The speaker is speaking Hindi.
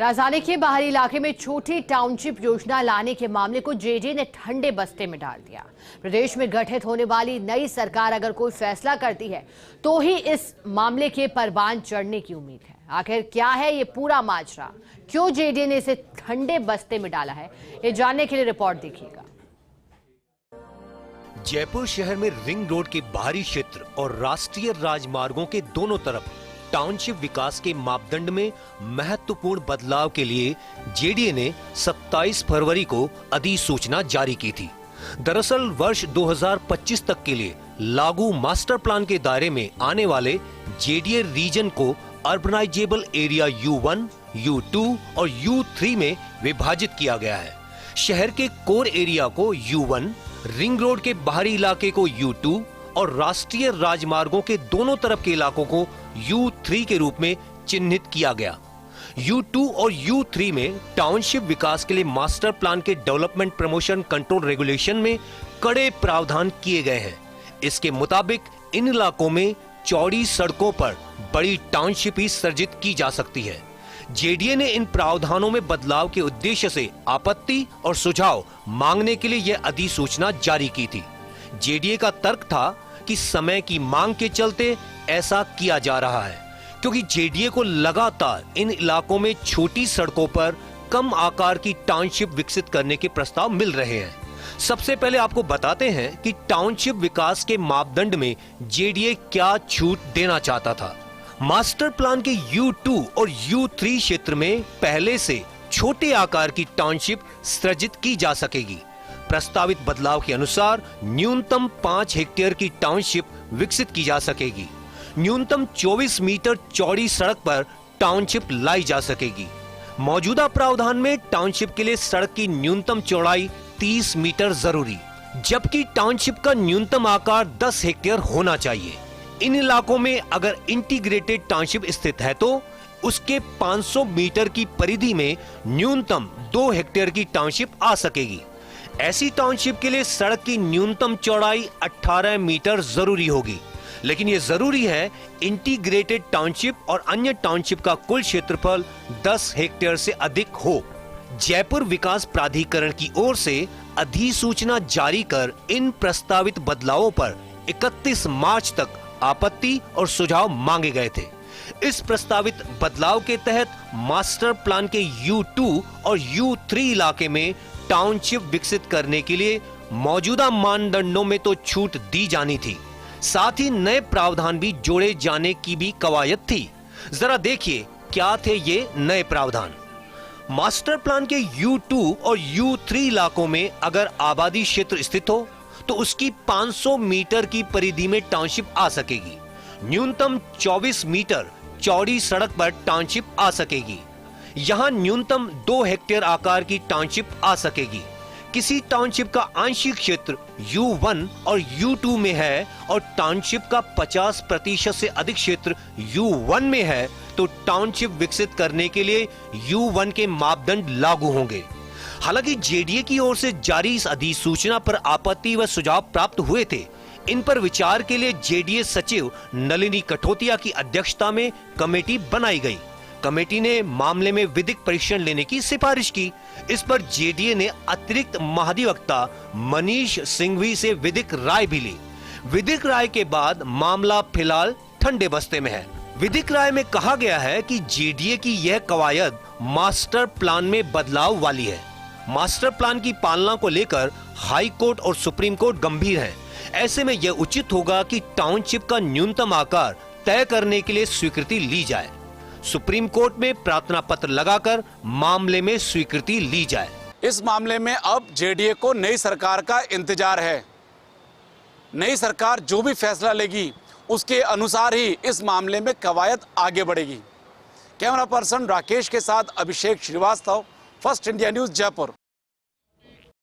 राजधानी के बाहरी इलाके में छोटी टाउनशिप योजना लाने के मामले को जेडीए ने ठंडे बस्ते में डाल दिया। प्रदेश में गठित होने वाली नई सरकार अगर कोई फैसला करती है तो ही इस मामले के परवान चढ़ने की उम्मीद है। आखिर क्या है ये पूरा माजरा, क्यों जेडीए ने इसे ठंडे बस्ते में डाला है, ये जानने के लिए रिपोर्ट देखिएगा। जयपुर शहर में रिंग रोड के बाहरी क्षेत्र और राष्ट्रीय राजमार्गों के दोनों तरफ टाउनशिप विकास के मापदंड में महत्वपूर्ण बदलाव के लिए जेडीए ने 27 फरवरी को अधिसूचना जारी की थी। दरअसल वर्ष 2025 तक के लिए लागू मास्टर प्लान के दायरे में आने वाले जेडीए रीजन को अर्बनाइजेबल एरिया U1, U2 और U3 में विभाजित किया गया है। शहर के कोर एरिया को U1, रिंग रोड के बाहरी इलाके को U2 और राष्ट्रीय राजमार्गों के दोनों तरफ के इलाकों को U3 के रूप में चिन्हित किया गया। U2 और U3 में टाउनशिप विकास के लिए मास्टर प्लान के डेवलपमेंट प्रमोशन कंट्रोल रेगुलेशन में कड़े प्रावधान किए गए हैं। इसके मुताबिक इन इलाकों में चौड़ी सड़कों पर बड़ी टाउनशिप ही सृजित की जा सकती है। जेडीए ने इन प्रावधानों में बदलाव के उद्देश्य से आपत्ति और सुझाव मांगने के लिए यह अधिसूचना जारी की थी। जेडीए का तर्क था कि समय की मांग के चलते ऐसा किया जा रहा है, क्योंकि जेडीए को लगातार इन इलाकों में छोटी सड़कों पर कम आकार की टाउनशिप विकसित करने के प्रस्ताव मिल रहे हैं। सबसे पहले आपको बताते हैं कि टाउनशिप विकास के मापदंड में जेडीए क्या छूट देना चाहता था। मास्टर प्लान के U2 और U3 क्षेत्र में पहले से छोटे आकार की टाउनशिप सृजित की जा सकेगी। प्रस्तावित बदलाव के अनुसार न्यूनतम 5 हेक्टेयर की टाउनशिप विकसित की जा सकेगी। न्यूनतम 24 मीटर चौड़ी सड़क पर टाउनशिप लाई जा सकेगी। मौजूदा प्रावधान में टाउनशिप के लिए सड़क की न्यूनतम चौड़ाई 30 मीटर जरूरी, जबकि टाउनशिप का न्यूनतम आकार 10 हेक्टेयर होना चाहिए। इन इलाकों में अगर इंटीग्रेटेड टाउनशिप स्थित है तो उसके 500 मीटर की परिधि में न्यूनतम 2 हेक्टेयर की टाउनशिप आ सकेगी। ऐसी टाउनशिप के लिए सड़क की न्यूनतम चौड़ाई 18 मीटर जरूरी होगी, लेकिन यह जरूरी है इंटीग्रेटेड टाउनशिप और अन्य टाउनशिप का कुल क्षेत्रफल 10 हेक्टेयर से अधिक हो। जयपुर विकास प्राधिकरण की ओर से अधिसूचना जारी कर इन प्रस्तावित बदलावों पर 31 मार्च तक आपत्ति और सुझाव मांगे गए थे। इस प्रस्तावित बदलाव के तहत मास्टर प्लान के U2 और U3 इलाके में टाउनशिप विकसित करने के लिए मौजूदा मानदंडों में तो छूट दी जानी थी, साथ ही नए प्रावधान भी जोड़े जाने की भी कवायद थी। जरा देखिए क्या थे ये नए प्रावधान। मास्टर प्लान के U2 और U3 इलाकों में अगर आबादी क्षेत्र स्थित हो तो उसकी 500 मीटर की परिधि में टाउनशिप आ सकेगी। न्यूनतम 24 मीटर चौड़ी सड़क पर टाउनशिप आ सकेगी। यहां न्यूनतम 2 हेक्टेयर आकार की टाउनशिप आ सकेगी। किसी टाउनशिप का आंशिक क्षेत्र U1 और U2 में है और टाउनशिप का 50% से अधिक क्षेत्र U1 में है तो टाउनशिप विकसित करने के लिए U1 के मापदंड लागू होंगे। हालांकि जेडीए की ओर से जारी इस अधिसूचना पर आपत्ति व सुझाव प्राप्त हुए थे। इन पर विचार के लिए जेडीए सचिव नलिनी कठोतिया की अध्यक्षता में कमेटी बनाई गई। कमेटी ने मामले में विधिक परीक्षण लेने की सिफारिश की। इस पर जेडीए ने अतिरिक्त महाधिवक्ता मनीष सिंघवी से विधिक राय भी ली। विधिक राय के बाद मामला फिलहाल ठंडे बस्ते में है। विधिक राय में कहा गया है कि जेडीए की यह कवायद मास्टर प्लान में बदलाव वाली है। मास्टर प्लान की पालना को लेकर हाई कोर्ट और सुप्रीम कोर्ट गंभीर है। ऐसे में यह उचित होगा कि टाउनशिप का न्यूनतम आकार तय करने के लिए स्वीकृति ली जाए। सुप्रीम कोर्ट में प्रार्थना पत्र लगाकर मामले में स्वीकृति ली जाए। इस मामले में अब जेडीए को नई सरकार का इंतजार है। नई सरकार जो भी फैसला लेगी उसके अनुसार ही इस मामले में कवायद आगे बढ़ेगी। कैमरा पर्सन राकेश के साथ Abhishek Srivastava, First India News, Jaipur.